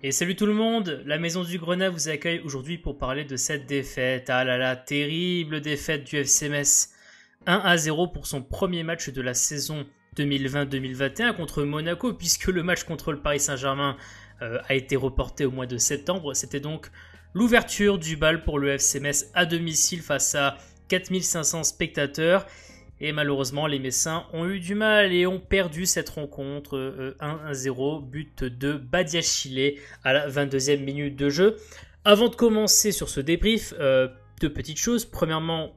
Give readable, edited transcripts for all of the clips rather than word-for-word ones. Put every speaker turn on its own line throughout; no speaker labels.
Et salut tout le monde, la Maison du Grenat vous accueille aujourd'hui pour parler de cette défaite. Ah là là, terrible défaite du FC Metz. 1-0 pour son premier match de la saison 2020-2021 contre Monaco, puisque le match contre le Paris Saint-Germain a été reporté au mois de septembre. C'était donc l'ouverture du bal pour le FC Metz à domicile face à 4500 spectateurs. Et malheureusement, les Messins ont eu du mal et ont perdu cette rencontre 1-0, but de Badiachile à la 22e minute de jeu. Avant de commencer sur ce débrief, deux petites choses. Premièrement,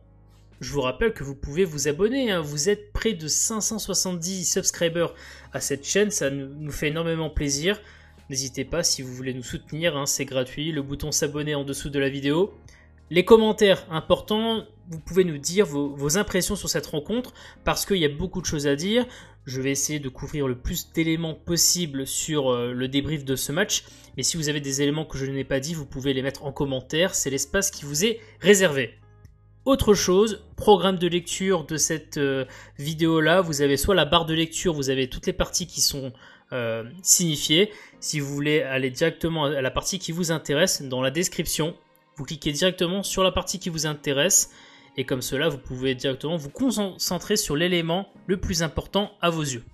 je vous rappelle que vous pouvez vous abonner. Hein. Vous êtes près de 570 subscribers à cette chaîne. Ça nous fait énormément plaisir. N'hésitez pas si vous voulez nous soutenir. Hein, c'est gratuit. Le bouton s'abonner en dessous de la vidéo. Les commentaires importants, vous pouvez nous dire vos impressions sur cette rencontre parce qu'il y a beaucoup de choses à dire. Je vais essayer de couvrir le plus d'éléments possible sur le débrief de ce match. Mais si vous avez des éléments que je n'ai pas dit, vous pouvez les mettre en commentaire. C'est l'espace qui vous est réservé. Autre chose, programme de lecture de cette vidéo-là. Vous avez soit la barre de lecture, vous avez toutes les parties qui sont signifiées. Si vous voulez aller directement à la partie qui vous intéresse, dans la description, vous cliquez directement sur la partie qui vous intéresse et comme cela, vous pouvez directement vous concentrer sur l'élément le plus important à vos yeux.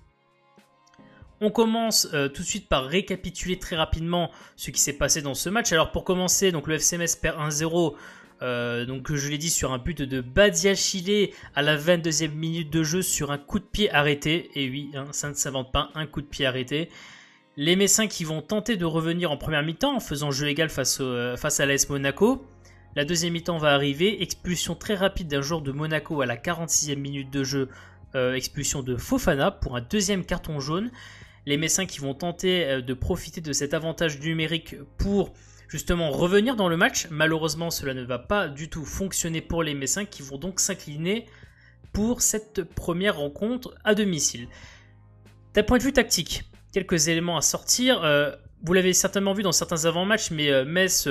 On commence tout de suite par récapituler très rapidement ce qui s'est passé dans ce match. Alors pour commencer, donc le FC Metz perd 1-0, donc je l'ai dit sur un but de Badiachile à la 22e minute de jeu sur un coup de pied arrêté. Et oui, hein, ça ne s'invente pas, un coup de pied arrêté. Les Messins qui vont tenter de revenir en première mi-temps en faisant jeu égal face à l'AS Monaco. La deuxième mi-temps va arriver, expulsion très rapide d'un joueur de Monaco à la 46e minute de jeu, expulsion de Fofana pour un deuxième carton jaune. Les Messins qui vont tenter de profiter de cet avantage numérique pour justement revenir dans le match. Malheureusement, cela ne va pas du tout fonctionner pour les Messins qui vont donc s'incliner pour cette première rencontre à domicile. D'un point de vue tactique, quelques éléments à sortir. Vous l'avez certainement vu dans certains avant-matchs, mais Metz,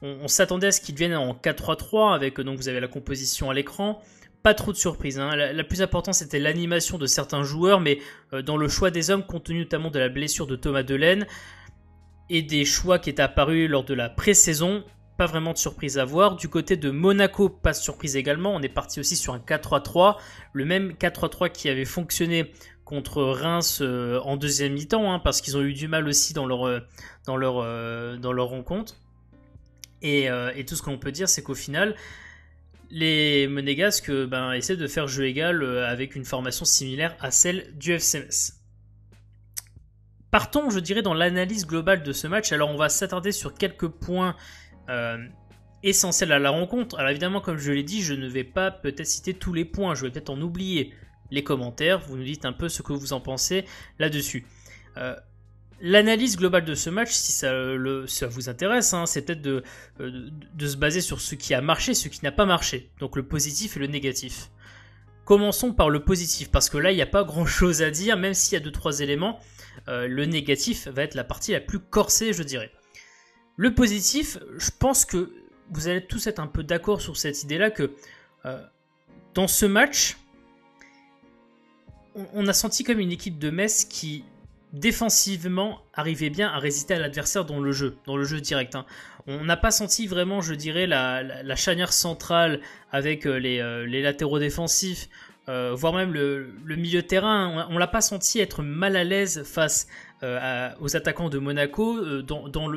on s'attendait à ce qu'il devienne en 4-3-3, avec donc vous avez la composition à l'écran. Pas trop de surprises. Hein. La plus importante, c'était l'animation de certains joueurs, mais dans le choix des hommes, compte tenu notamment de la blessure de Thomas Delaine et des choix qui étaient apparus lors de la pré-saison, pas vraiment de surprise à voir. Du côté de Monaco, pas de surprise également. On est parti aussi sur un 4-3-3, le même 4-3-3 qui avait fonctionné contre Reims en deuxième mi-temps, hein, parce qu'ils ont eu du mal aussi dans leur rencontre. Et tout ce qu'on peut dire, c'est qu'au final, les Monégasques essaient de faire jeu égal avec une formation similaire à celle du FC Metz. Partons, je dirais, dans l'analyse globale de ce match. Alors, on va s'attarder sur quelques points essentiels à la rencontre. Alors, évidemment, comme je l'ai dit, je ne vais pas peut-être citer tous les points. Je vais peut-être en oublier. Les commentaires, vous nous dites un peu ce que vous en pensez là-dessus. L'analyse globale de ce match, si ça vous intéresse, hein, c'est peut-être de se baser sur ce qui a marché, ce qui n'a pas marché. Donc le positif et le négatif. Commençons par le positif, parce que là, il n'y a pas grand-chose à dire, même s'il y a 2-3 éléments. Le négatif va être la partie la plus corsée, je dirais. Le positif, je pense que vous allez tous être un peu d'accord sur cette idée-là, que dans ce match, on a senti comme une équipe de Metz qui, défensivement, arrivait bien à résister à l'adversaire dans le jeu direct. Hein. On n'a pas senti vraiment, je dirais, la charnière centrale avec les latéraux défensifs, voire même le milieu de terrain. On l'a pas senti être mal à l'aise face aux attaquants de Monaco,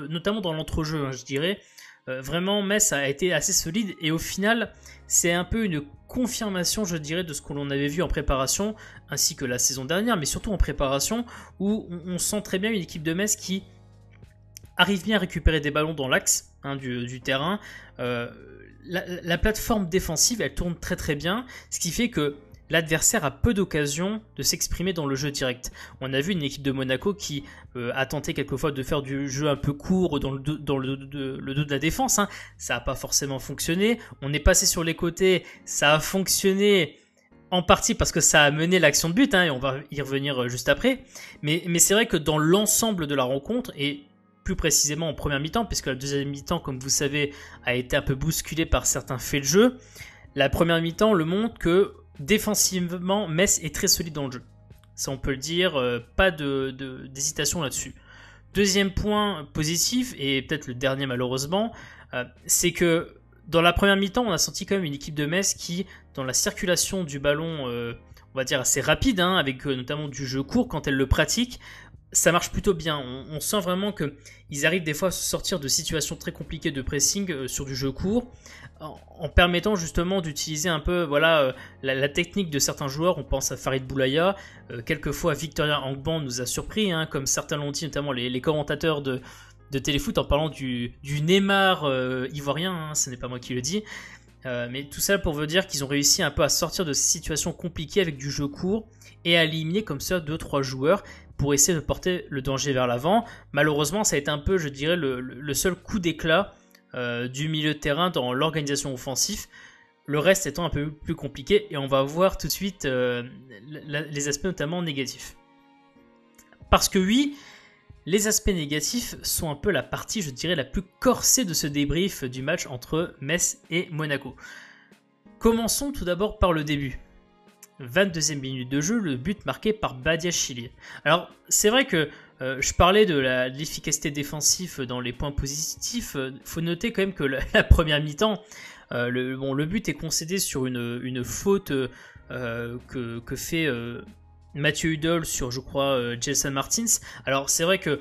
notamment dans l'entrejeu, hein, je dirais. Vraiment, Metz a été assez solide et au final, c'est un peu une confirmation, je dirais, de ce que l'on avait vu en préparation, ainsi que la saison dernière, mais surtout en préparation, où on sent très bien une équipe de Metz qui arrive bien à récupérer des ballons dans l'axe du terrain. La plateforme défensive, elle tourne très très bien, ce qui fait que l'adversaire a peu d'occasions de s'exprimer dans le jeu direct. On a vu une équipe de Monaco qui a tenté quelquefois de faire du jeu un peu court dans le dos de la défense. Hein. Ça n'a pas forcément fonctionné. On est passé sur les côtés, ça a fonctionné en partie parce que ça a mené l'action de but, hein, et on va y revenir juste après. Mais c'est vrai que dans l'ensemble de la rencontre, et plus précisément en première mi-temps, puisque la deuxième mi-temps, comme vous savez, a été un peu bousculée par certains faits de jeu, la première mi-temps le montre que défensivement, Metz est très solide dans le jeu. Ça, on peut le dire, pas d'hésitation là-dessus. Deuxième point positif, et peut-être le dernier malheureusement, c'est que dans la première mi-temps, on a senti quand même une équipe de Metz qui, dans la circulation du ballon, on va dire assez rapide, hein, avec notamment du jeu court, quand elle le pratique, ça marche plutôt bien. On sent vraiment qu'ils arrivent des fois à se sortir de situations très compliquées de pressing sur du jeu court, en permettant justement d'utiliser un peu la technique de certains joueurs. On pense à Farid Boulaya, quelquefois Victoria Angban nous a surpris, hein, comme certains l'ont dit, notamment les commentateurs de Téléfoot, en parlant du Neymar ivoirien, hein, ce n'est pas moi qui le dis. Mais tout ça pour vous dire qu'ils ont réussi un peu à sortir de ces situations compliquées avec du jeu court et à éliminer comme ça 2-3 joueurs pour essayer de porter le danger vers l'avant. Malheureusement, ça a été un peu, je dirais, le seul coup d'éclat du milieu de terrain dans l'organisation offensive. Le reste étant un peu plus compliqué, et on va voir tout de suite les aspects notamment négatifs. Parce que oui, les aspects négatifs sont un peu la partie, je dirais, la plus corsée de ce débrief du match entre Metz et Monaco. Commençons tout d'abord par le début. 22e minute de jeu, le but marqué par Badiachile. Alors, c'est vrai que je parlais de l'efficacité défensive dans les points positifs. Faut noter quand même que la première mi-temps, le but est concédé sur une faute que fait Mathieu Hudol sur, je crois, Gelson Martins. Alors, c'est vrai que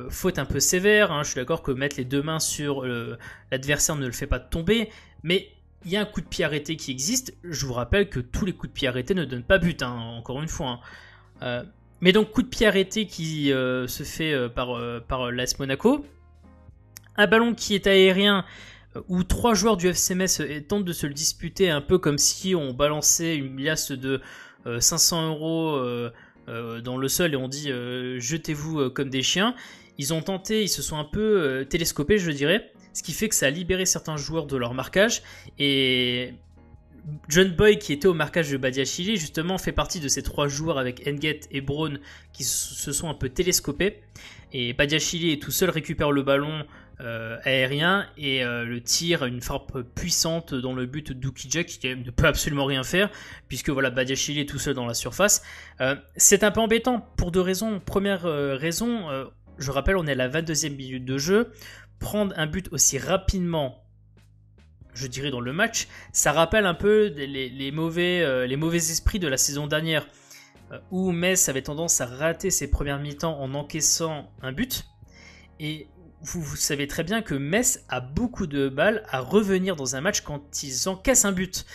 faute un peu sévère, hein, je suis d'accord que mettre les deux mains sur l'adversaire ne le fait pas tomber, mais il y a un coup de pied arrêté qui existe. Je vous rappelle que tous les coups de pied arrêtés ne donnent pas but, hein, encore une fois. Hein. Mais donc, coup de pied arrêté qui se fait par l'AS Monaco. Un ballon qui est aérien, où 3 joueurs du FC Metz tentent de se le disputer, un peu comme si on balançait une liasse de 500 € dans le sol et on dit jetez-vous comme des chiens. Ils ont tenté, ils se sont un peu télescopés, je dirais. Ce qui fait que ça a libéré certains joueurs de leur marquage. Et John Boy, qui était au marquage de Badiachile, justement fait partie de ces 3 joueurs avec Nget et Braun qui se sont un peu télescopés. Et Badiachile tout seul récupère le ballon aérien et le tire, une frappe puissante dans le but d'Oukidja qui ne peut absolument rien faire puisque voilà, Badiachile est tout seul dans la surface. C'est un peu embêtant pour 2 raisons. Première raison, je rappelle, on est à la 22e minute de jeu. Prendre un but aussi rapidement, je dirais, dans le match, ça rappelle un peu les mauvais esprits de la saison dernière, où Metz avait tendance à rater ses premières mi-temps en encaissant un but. Et vous savez très bien que Metz a beaucoup de mal à revenir dans un match quand ils encaissent un but.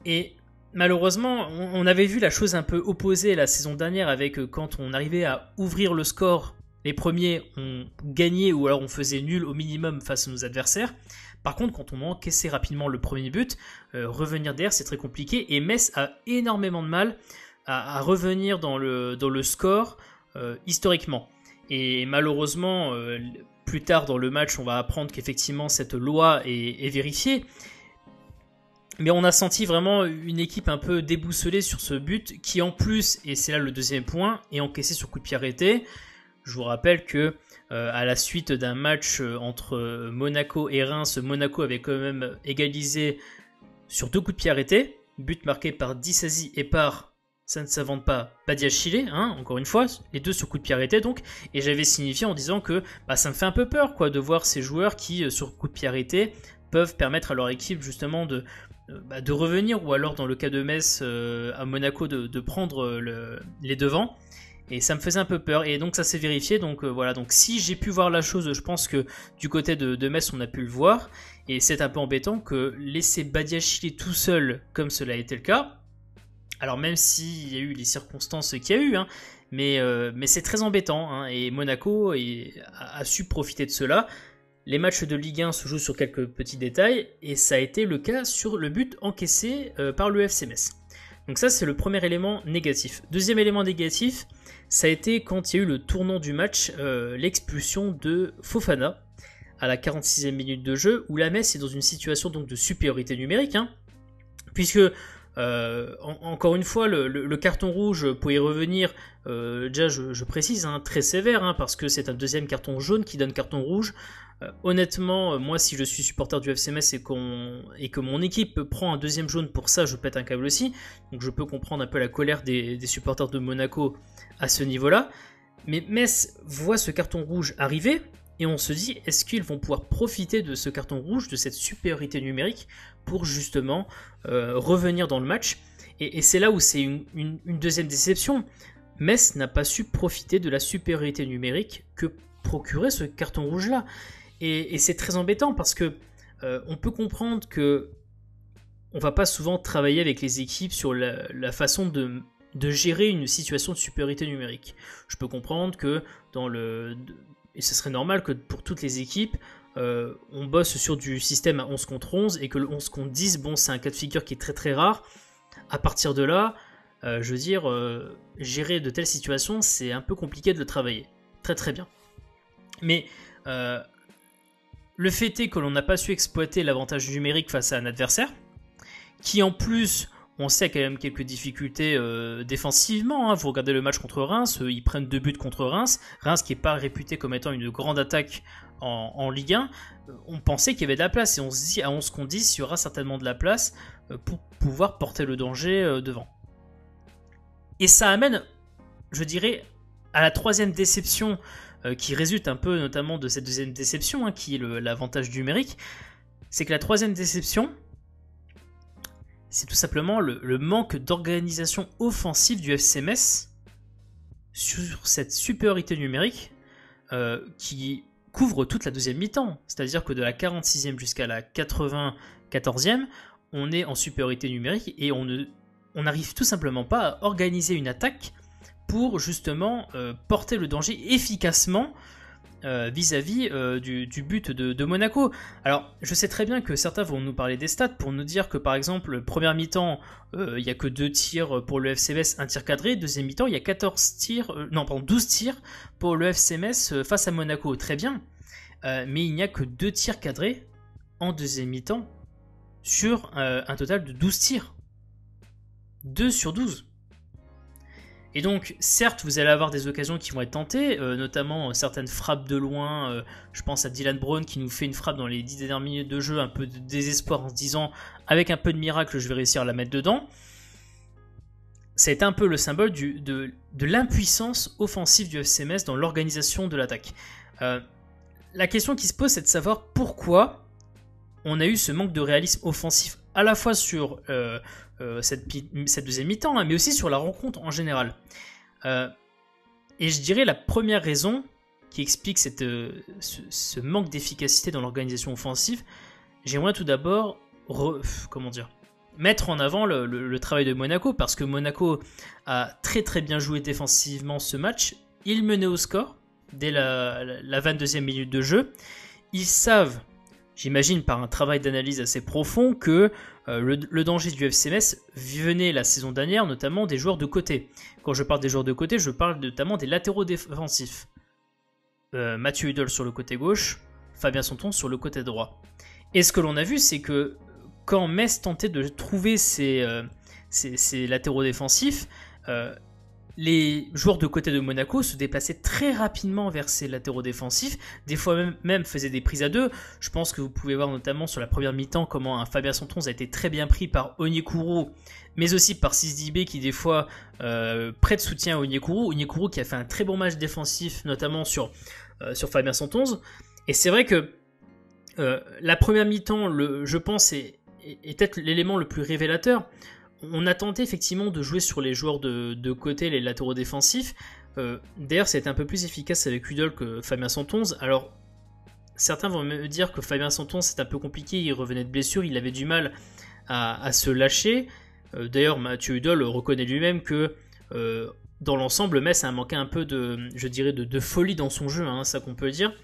Et malheureusement, on avait vu la chose un peu opposée la saison dernière, avec quand on arrivait à ouvrir le score. Les premiers ont gagné ou alors on faisait nul au minimum face à nos adversaires. Par contre, quand on encaissait rapidement le premier but, revenir derrière, c'est très compliqué. Et Metz a énormément de mal à revenir dans le score historiquement. Et malheureusement, plus tard dans le match, on va apprendre qu'effectivement cette loi est vérifiée. Mais on a senti vraiment une équipe un peu déboussolée sur ce but qui en plus, et c'est là le deuxième point, est encaissé sur coup de pied arrêté. Je vous rappelle que à la suite d'un match entre Monaco et Reims, Monaco avait quand même égalisé sur 2 coups de pied arrêtés, but marqué par Disasi et par, ça ne s'invente pas, Badiachile, hein, encore une fois, les 2 sur coup de pied arrêté donc, et j'avais signifié en disant que ça me fait un peu peur quoi, de voir ces joueurs qui, sur coup de pied arrêté, peuvent permettre à leur équipe justement de revenir, ou alors dans le cas de Metz à Monaco de prendre les devants. Et ça me faisait un peu peur, et donc ça s'est vérifié, donc voilà, donc si j'ai pu voir la chose, je pense que du côté de Metz on a pu le voir, et c'est un peu embêtant que laisser Badiachile tout seul, comme cela a été le cas, alors même s'il y a eu les circonstances qu'il y a eu, hein, mais c'est très embêtant, hein, et Monaco a su profiter de cela. Les matchs de Ligue 1 se jouent sur quelques petits détails, et ça a été le cas sur le but encaissé par le FC Metz. Donc ça c'est le premier élément négatif. Deuxième élément négatif, ça a été quand il y a eu le tournant du match, l'expulsion de Fofana à la 46e minute de jeu, où la Metz est dans une situation donc de supériorité numérique, hein, puisque encore une fois le carton rouge, pour y revenir, déjà je précise, hein, très sévère, hein, parce que c'est un deuxième carton jaune qui donne carton rouge. Honnêtement, moi si je suis supporter du FC Metz et que mon équipe prend un deuxième jaune pour ça, je pète un câble aussi. Donc je peux comprendre un peu la colère des supporters de Monaco à ce niveau-là. Mais Metz voit ce carton rouge arriver et on se dit, est-ce qu'ils vont pouvoir profiter de ce carton rouge, de cette supériorité numérique pour justement revenir dans le match. Et c'est là où c'est une deuxième déception. Metz n'a pas su profiter de la supériorité numérique que procurait ce carton rouge-là. Et c'est très embêtant parce que on peut comprendre que on va pas souvent travailler avec les équipes sur la façon de gérer une situation de supériorité numérique. Je peux comprendre que et ce serait normal que pour toutes les équipes, on bosse sur du système à 11 contre 11 et que le 11 contre 10, bon, c'est un cas de figure qui est très très rare. À partir de là, je veux dire, gérer de telles situations, c'est un peu compliqué de le travailler. Très très bien. Mais le fait est que l'on n'a pas su exploiter l'avantage numérique face à un adversaire, qui en plus, on sait, a quand même quelques difficultés défensivement. Hein. Vous regardez le match contre Reims, ils prennent 2 buts contre Reims. Reims qui n'est pas réputé comme étant une grande attaque en Ligue 1. On pensait qu'il y avait de la place et on se dit à 11 contre 10, il y aura certainement de la place pour pouvoir porter le danger devant. Et ça amène, je dirais, à la troisième déception qui résulte un peu notamment de cette deuxième déception, hein, qui est l'avantage numérique. C'est que la troisième déception, c'est tout simplement le manque d'organisation offensive du FC Metz sur cette supériorité numérique qui couvre toute la deuxième mi-temps. C'est-à-dire que de la 46e jusqu'à la 94e, on est en supériorité numérique et on n'arrive tout simplement pas à organiser une attaque pour justement porter le danger efficacement vis-à-vis du but de Monaco. Alors, je sais très bien que certains vont nous parler des stats pour nous dire que, par exemple, première mi-temps, il n'y a que 2 tirs pour le FC Metz, 1 tir cadré. Deuxième mi-temps, il y a 12 tirs pour le FC Metz face à Monaco. Très bien. Mais il n'y a que 2 tirs cadrés en deuxième mi-temps sur un total de 12 tirs. 2 sur 12. Et donc, certes, vous allez avoir des occasions qui vont être tentées, notamment certaines frappes de loin. Je pense à Dylan Brown qui nous fait une frappe dans les 10 dernières minutes de jeu, un peu de désespoir en se disant, avec un peu de miracle, je vais réussir à la mettre dedans. C'est un peu le symbole de l'impuissance offensive du FC Metz dans l'organisation de l'attaque. La question qui se pose, c'est de savoir pourquoi on a eu ce manque de réalisme offensif, à la fois sur cette deuxième mi-temps, hein, mais aussi sur la rencontre en général. Et je dirais la première raison qui explique ce manque d'efficacité dans l'organisation offensive, j'aimerais tout d'abord mettre en avant le travail de Monaco, parce que Monaco a très très bien joué défensivement ce match. Ils menaient au score dès la 22e minute de jeu. Ils savent, j'imagine par un travail d'analyse assez profond, que le danger du FC Metz venait la saison dernière notamment des joueurs de côté. Quand je parle des joueurs de côté, je parle notamment des latéraux défensifs. Mathieu Hudol sur le côté gauche, Fabien Santon sur le côté droit. Et ce que l'on a vu, c'est que quand Metz tentait de trouver ces latéraux défensifs, les joueurs de côté de Monaco se déplaçaient très rapidement vers ces latéraux défensifs, des fois même faisaient des prises à deux. Je pense que vous pouvez voir notamment sur la première mi-temps comment un Fabien Santon a été très bien pris par Onyekuru, mais aussi par Sidibé qui des fois prête soutien à Onyekuru. Onyekuru qui a fait un très bon match défensif, notamment sur Fabien Santon. Et c'est vrai que la première mi-temps, je pense, est peut-être l'élément le plus révélateur. On a tenté effectivement de jouer sur les joueurs de côté, les latéraux défensifs. D'ailleurs, c'était un peu plus efficace avec Hudol que Fabien Santon. Alors, certains vont me dire que Fabien Santon, c'est un peu compliqué, il revenait de blessure, il avait du mal à se lâcher. D'ailleurs, Mathieu Hudol reconnaît lui-même que dans l'ensemble, Metz a manqué un peu de folie dans son jeu, hein, ça qu'on peut dire.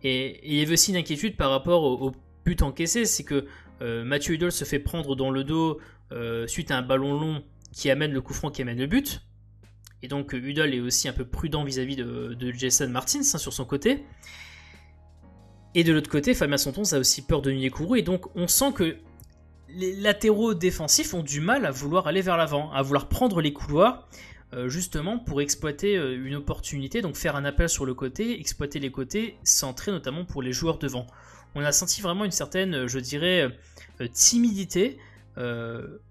Et il y avait aussi une inquiétude par rapport au but encaissé, c'est que Mathieu Hudol se fait prendre dans le dos suite à un ballon long qui amène le coup franc, qui amène le but. Et donc Hudol est aussi un peu prudent vis-à-vis de Jason Martins, hein, sur son côté. Et de l'autre côté, Fabien Santon a aussi peur de Onyekuru, et donc on sent que les latéraux défensifs ont du mal à vouloir aller vers l'avant, à vouloir prendre les couloirs, justement pour exploiter une opportunité, donc faire un appel sur le côté, exploiter les côtés, centrer notamment pour les joueurs devant. On a senti vraiment une certaine, je dirais, timidité,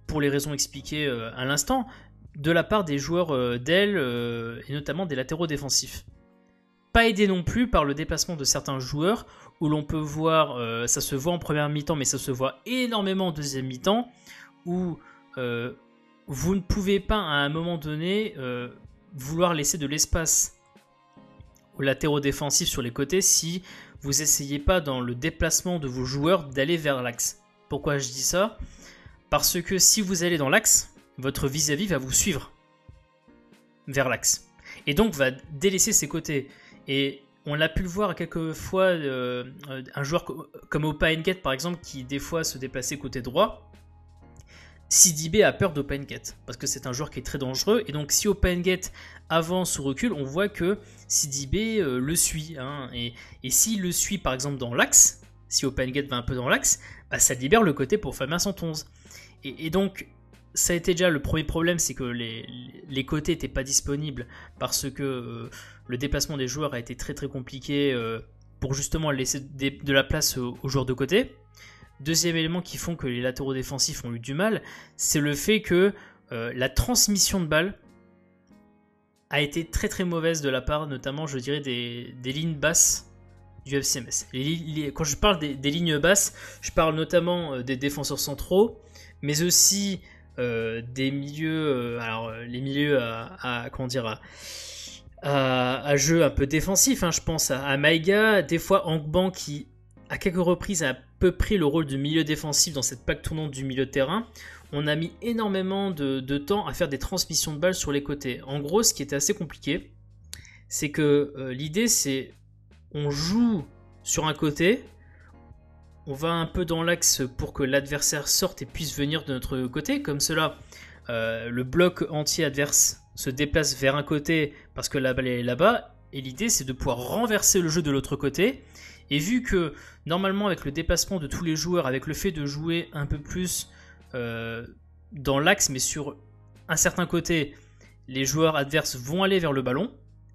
pour les raisons expliquées à l'instant, de la part des joueurs d'aile et notamment des latéraux défensifs. Pas aidé non plus par le déplacement de certains joueurs où l'on peut voir, ça se voit en première mi-temps mais ça se voit énormément en deuxième mi-temps, où vous ne pouvez pas à un moment donné vouloir laisser de l'espace aux latéraux défensifs sur les côtés si vous essayez pas dans le déplacement de vos joueurs d'aller vers l'axe. Pourquoi je dis ça? Parce que si vous allez dans l'axe, votre vis-à-vis va vous suivre vers l'axe et donc va délaisser ses côtés. Et on l'a pu le voir quelques fois, un joueur comme Opa Nketiah par exemple qui des fois se déplaçait côté droit. Sidibé a peur d'Opa Nketiah parce que c'est un joueur qui est très dangereux, et donc si Opa Nketiah avance ou recule, on voit que Sidibé le suit, hein, et s'il le suit par exemple dans l'axe, si Opa Nketiah va un peu dans l'axe, bah, ça libère le côté pour Fabien Santonze. Et donc ça a été déjà le premier problème, c'est que les côtés n'étaient pas disponibles parce que le déplacement des joueurs a été très très compliqué pour justement laisser de la place aux joueurs de côté. Deuxième élément qui font que les latéraux défensifs ont eu du mal, c'est le fait que la transmission de balles a été très très mauvaise de la part, notamment je dirais des lignes basses du FC Metz. Quand je parle des lignes basses, je parle notamment des défenseurs centraux, mais aussi des milieux, alors les milieux à jeu un peu défensif, hein, je pense à Maïga, des fois Angban qui à quelques reprises a peu pris le rôle de milieu défensif dans cette plaque tournante du milieu de terrain. On a mis énormément de temps à faire des transmissions de balles sur les côtés. En gros, ce qui était assez compliqué, c'est que l'idée c'est on joue sur un côté, on va un peu dans l'axe pour que l'adversaire sorte et puisse venir de notre côté. Comme cela, le bloc entier adverse se déplace vers un côté parce que la balle est là-bas. Et l'idée, c'est de pouvoir renverser le jeu de l'autre côté. Et vu que, normalement, avec le déplacement de tous les joueurs, avec le fait de jouer un peu plus dans l'axe, mais sur un certain côté, les joueurs adverses vont aller vers le ballon.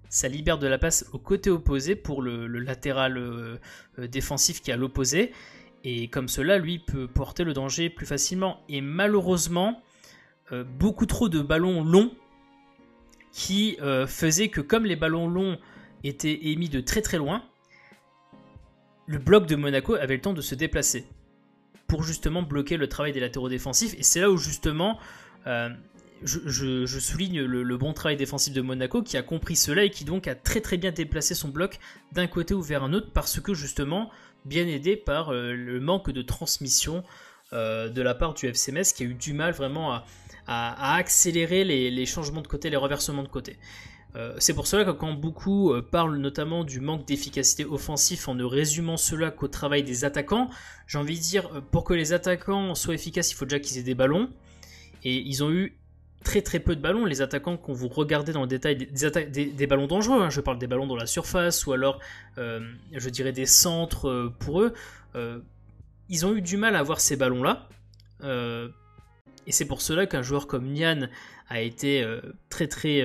Ça libère de la place au côté opposé pour le latéral défensif qui est à l'opposé. Et comme cela, lui, peut porter le danger plus facilement. Et malheureusement, beaucoup trop de ballons longs qui faisaient que comme les ballons longs étaient émis de très très loin, le bloc de Monaco avait le temps de se déplacer pour justement bloquer le travail des latéraux défensifs. Et c'est là où justement je souligne le bon travail défensif de Monaco qui a compris cela et qui donc a très très bien déplacé son bloc d'un côté ou vers un autre parce que justement bien aidé par le manque de transmission de la part du FC Metz qui a eu du mal vraiment à accélérer les changements de côté, les reversements de côté. C'est pour cela que quand beaucoup parlent notamment du manque d'efficacité offensif en ne résumant cela qu'au travail des attaquants, j'ai envie de dire pour que les attaquants soient efficaces, il faut déjà qu'ils aient des ballons. Et ils ont eu très très peu de ballons. Les attaquants, quand vous regardez dans le détail des ballons dangereux, hein, je parle des ballons dans la surface ou alors je dirais des centres pour eux, ils ont eu du mal à avoir ces ballons-là. Et c'est pour cela qu'un joueur comme Nian a été très très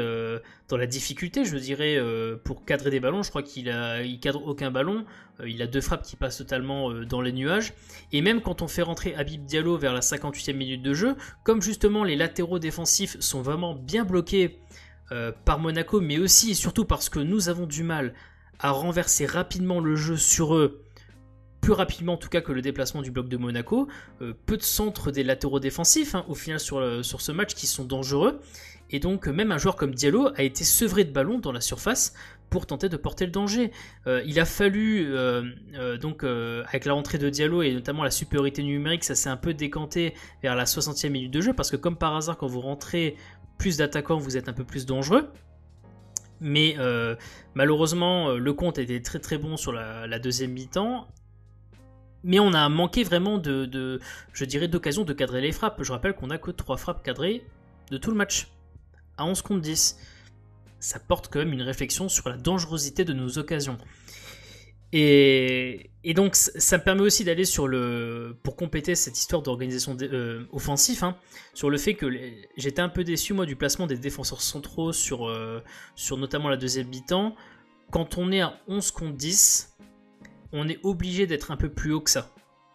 dans la difficulté, je dirais, pour cadrer des ballons. Je crois qu'il cadre aucun ballon. Il a 2 frappes qui passent totalement dans les nuages. Et même quand on fait rentrer Habib Diallo vers la 58e minute de jeu, comme justement les latéraux défensifs sont vraiment bien bloqués par Monaco, mais aussi et surtout parce que nous avons du mal à renverser rapidement le jeu sur eux, plus rapidement en tout cas que le déplacement du bloc de Monaco, peu de centres des latéraux défensifs au final sur ce match qui sont dangereux, et donc même un joueur comme Diallo a été sevré de ballon dans la surface pour tenter de porter le danger. Il a fallu, avec la rentrée de Diallo et notamment la supériorité numérique, ça s'est un peu décanté vers la 60e minute de jeu, parce que comme par hasard quand vous rentrez plus d'attaquants vous êtes un peu plus dangereux. Mais malheureusement le compte était très très bon sur la deuxième mi-temps. Mais on a manqué vraiment je dirais, d'occasion de cadrer les frappes. Je rappelle qu'on n'a que 3 frappes cadrées de tout le match, à 11 contre 10. Ça porte quand même une réflexion sur la dangerosité de nos occasions. Et donc ça me permet aussi d'aller pour compléter cette histoire d'organisation offensive, sur le fait que j'étais un peu déçu moi du placement des défenseurs centraux sur notamment la deuxième mi-temps. Quand on est à 11 contre 10, on est obligé d'être un peu plus haut que ça.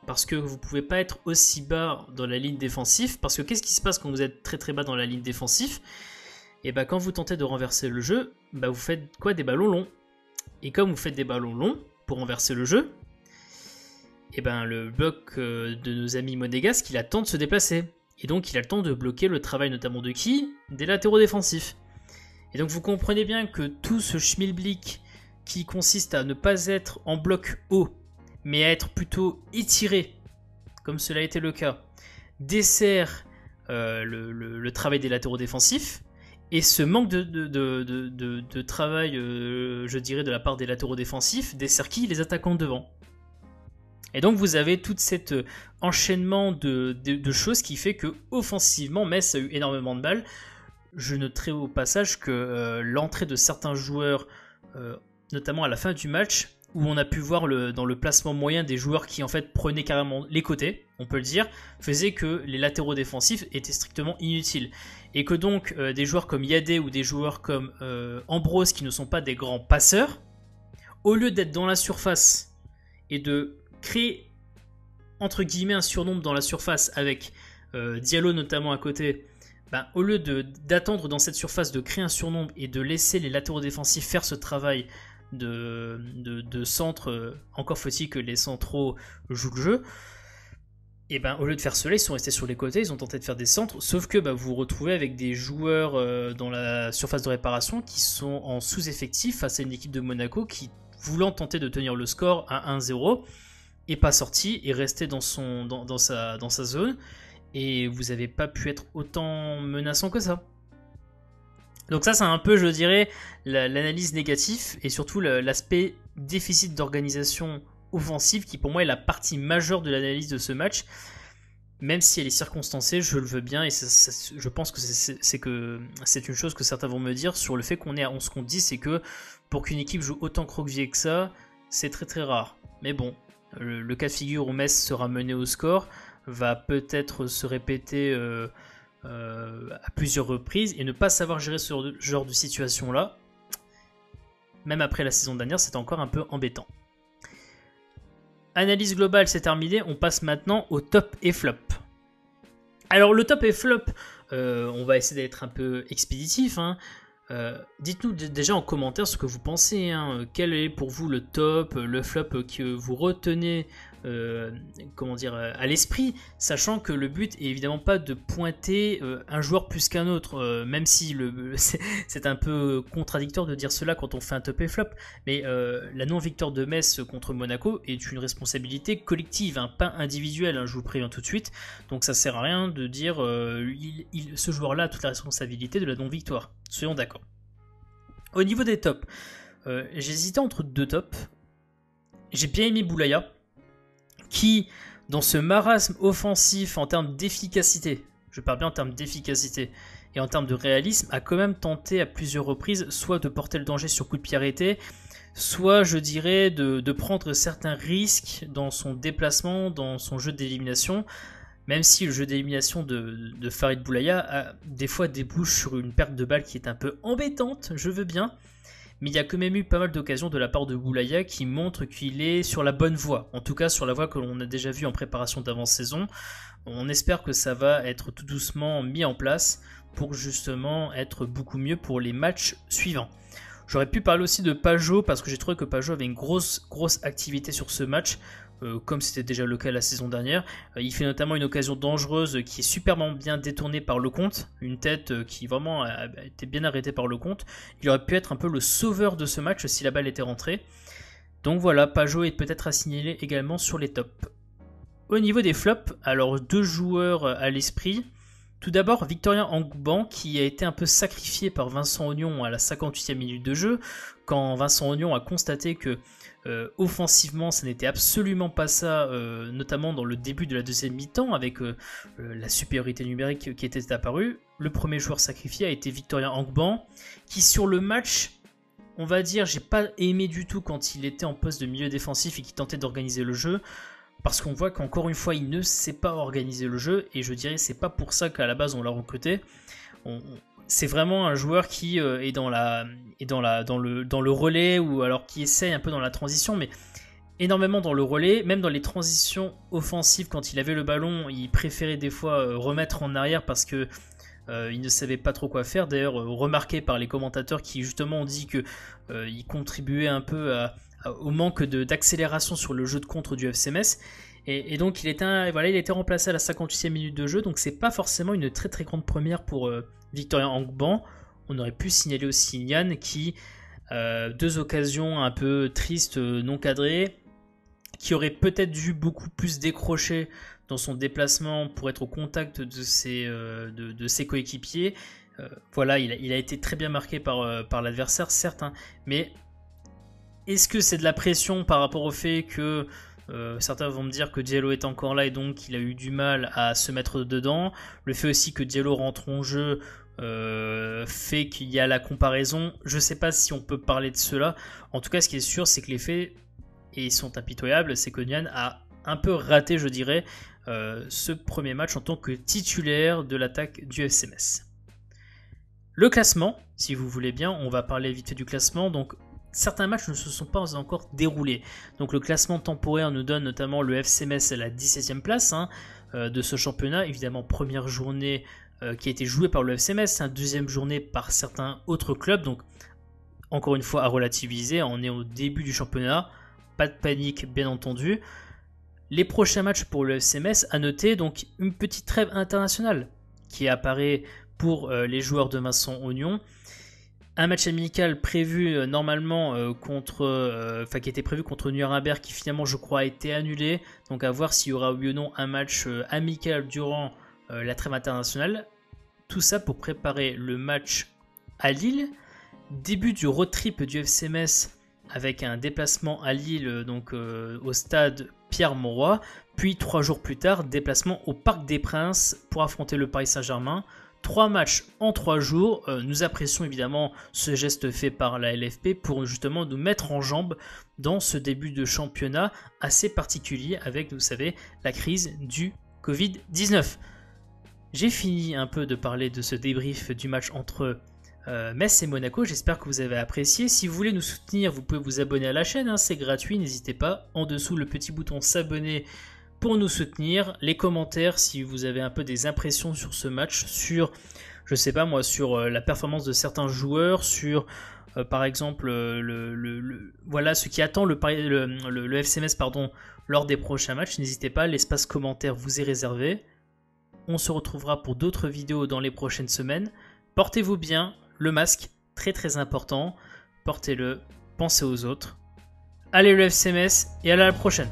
parce que vous pouvez pas être aussi bas dans la ligne défensive, parce que qu'est-ce qui se passe quand vous êtes très très bas dans la ligne défensive? Et bah quand vous tentez de renverser le jeu, bah vous faites quoi? Des ballons longs. Et comme vous faites des ballons longs pour renverser le jeu, et ben le bloc de nos amis monégasques, il a le temps de se déplacer. Et donc il a le temps de bloquer le travail notamment de qui? Des latéraux défensifs. Et donc vous comprenez bien que tout ce schmilblick qui consiste à ne pas être en bloc haut, mais à être plutôt étiré, comme cela a été le cas, dessert le travail des latéraux défensifs. Et ce manque de travail, je dirais, de la part des latéraux défensifs, dessert qui? Les attaquants devant. Et donc vous avez tout cet enchaînement de choses qui fait que offensivement, Metz a eu énormément de balles. Je noterai au passage que l'entrée de certains joueurs, notamment à la fin du match, où on a pu voir dans le placement moyen des joueurs qui en fait prenaient carrément les côtés, on peut le dire, faisait que les latéraux défensifs étaient strictement inutiles. Et que donc des joueurs comme Yadé ou des joueurs comme Ambrose qui ne sont pas des grands passeurs, au lieu d'être dans la surface et de créer entre guillemets un surnombre dans la surface avec Diallo notamment à côté, ben, au lieu d'attendre dans cette surface de créer un surnombre et de laisser les latéraux défensifs faire ce travail de centre, encore faut-il que les centraux jouent le jeu, et ben au lieu de faire cela, ils sont restés sur les côtés, ils ont tenté de faire des centres, sauf que vous vous retrouvez avec des joueurs dans la surface de réparation qui sont en sous-effectif face à une équipe de Monaco qui, voulant tenter de tenir le score à 1-0, est pas sorti et resté dans sa zone, et vous n'avez pas pu être autant menaçant que ça. Donc ça c'est un peu, je dirais, l'analyse négative et surtout l'aspect déficit d'organisation offensive qui pour moi est la partie majeure de l'analyse de ce match, même si elle est circonstancée, je le veux bien, et je pense que c'est une chose que certains vont me dire sur le fait qu'on est à 11 contre 10, c'est que pour qu'une équipe joue autant croquevillé que ça, c'est très très rare. Mais bon, le cas de figure où Metz sera mené au score va peut-être se répéter à plusieurs reprises, et ne pas savoir gérer ce genre de situation là, même après la saison dernière, c'est encore un peu embêtant. Analyse globale, c'est terminé, on passe maintenant au top et flop. Alors le top et flop, on va essayer d'être un peu expéditif, hein. Dites-nous déjà en commentaire ce que vous pensez, hein. Quel est pour vous le top, le flop que vous retenez à l'esprit, sachant que le but est évidemment pas de pointer un joueur plus qu'un autre, même si c'est un peu contradictoire de dire cela quand on fait un top et flop, mais la non-victoire de Metz contre Monaco est une responsabilité collective, hein, pas individuelle, hein, je vous préviens tout de suite, donc ça sert à rien de dire ce joueur-là a toute la responsabilité de la non-victoire, soyons d'accord. Au niveau des tops, j'hésitais entre deux tops. J'ai bien aimé Boulaya, qui, dans ce marasme offensif en termes d'efficacité, je parle bien en termes d'efficacité et en termes de réalisme, a quand même tenté à plusieurs reprises soit de porter le danger sur coup de pied arrêté, soit je dirais de prendre certains risques dans son déplacement, dans son jeu d'élimination, même si le jeu d'élimination de Farid Boulaya a des fois débouche sur une perte de balle qui est un peu embêtante, je veux bien, mais il y a quand même eu pas mal d'occasions de la part de Boulaya qui montrent qu'il est sur la bonne voie, en tout cas sur la voie que l'on a déjà vue en préparation d'avant-saison. On espère que ça va être tout doucement mis en place pour justement être beaucoup mieux pour les matchs suivants. J'aurais pu parler aussi de Pajot, parce que j'ai trouvé que Pajot avait une grosse activité sur ce match, comme c'était déjà le cas la saison dernière. Il fait notamment une occasion dangereuse qui est superment bien détournée par Lecomte, une tête qui vraiment a été bien arrêtée par Lecomte. Il aurait pu être un peu le sauveur de ce match si la balle était rentrée. Donc voilà, Pajot est peut-être à signaler également sur les tops. Au niveau des flops, alors deux joueurs à l'esprit. Tout d'abord, Victorien Angban, qui a été un peu sacrifié par Vincent Ognon à la 58e minute de jeu, quand Vincent Ognon a constaté que offensivement, ça n'était absolument pas ça, notamment dans le début de la deuxième mi-temps, avec la supériorité numérique qui était apparue. Le premier joueur sacrifié a été Victorien Angban, qui sur le match, on va dire, j'ai pas aimé du tout quand il était en poste de milieu défensif et qui tentait d'organiser le jeu, parce qu'on voit qu'encore une fois, il ne sait pas organiser le jeu, et je dirais c'est pas pour ça qu'à la base on l'a recruté. C'est vraiment un joueur qui est dans le relais, ou alors qui essaye un peu dans la transition, mais énormément dans le relais, même dans les transitions offensives, quand il avait le ballon, il préférait des fois remettre en arrière parce que il ne savait pas trop quoi faire. D'ailleurs, remarqué par les commentateurs qui justement ont dit que il contribuait un peu au manque d'accélération sur le jeu de contre du FC Metz. Et donc il était remplacé à la 58e minute de jeu, donc c'est pas forcément une très très grande première pour Victorien Angban. On aurait pu signaler aussi Nian qui, 2 occasions un peu tristes, non cadrées, qui aurait peut-être dû beaucoup plus décrocher dans son déplacement pour être au contact de ses coéquipiers. Voilà, il a été très bien marqué par l'adversaire, certes, hein, mais est-ce que c'est de la pression par rapport au fait que certains vont me dire que Diallo est encore là et donc il a eu du mal à se mettre dedans. Le fait aussi que Diallo rentre en jeu fait qu'il y a la comparaison. Je ne sais pas si on peut parler de cela. En tout cas, ce qui est sûr, c'est que les faits, et ils sont impitoyables, c'est que Nian a un peu raté, je dirais, ce premier match en tant que titulaire de l'attaque du FC Metz. Le classement, si vous voulez bien, on va parler vite fait du classement. Donc, certains matchs ne se sont pas encore déroulés. Donc le classement temporaire nous donne notamment le FC Metz à la 17e place de ce championnat. Évidemment, première journée qui a été jouée par le FC Metz, deuxième journée par certains autres clubs. Donc encore une fois à relativiser, on est au début du championnat, pas de panique bien entendu. Les prochains matchs pour le FC Metz, à noter donc une petite trêve internationale qui apparaît pour les joueurs de Maçon-Ognon. Un match amical prévu normalement qui était prévu contre Nuremberg, qui finalement je crois a été annulé. Donc à voir s'il y aura oui ou non un match amical durant la trêve internationale. Tout ça pour préparer le match à Lille. Début du road trip du FC Metz avec un déplacement à Lille, donc au stade Pierre-Mauroy. Puis 3 jours plus tard, déplacement au Parc des Princes pour affronter le Paris Saint-Germain. 3 matchs en 3 jours, nous apprécions évidemment ce geste fait par la LFP pour justement nous mettre en jambes dans ce début de championnat assez particulier avec, vous savez, la crise du Covid-19. J'ai fini un peu de parler de ce débrief du match entre Metz et Monaco, j'espère que vous avez apprécié. Si vous voulez nous soutenir, vous pouvez vous abonner à la chaîne, c'est gratuit, n'hésitez pas. En dessous, le petit bouton s'abonner pour nous soutenir, les commentaires si vous avez un peu des impressions sur ce match, sur, je sais pas moi, sur la performance de certains joueurs, sur par exemple voilà ce qui attend le FC Metz lors des prochains matchs. N'hésitez pas, l'espace commentaire vous est réservé. On se retrouvera pour d'autres vidéos dans les prochaines semaines. Portez-vous bien, le masque, très très important, portez-le, pensez aux autres. Allez le FC Metz et à la prochaine.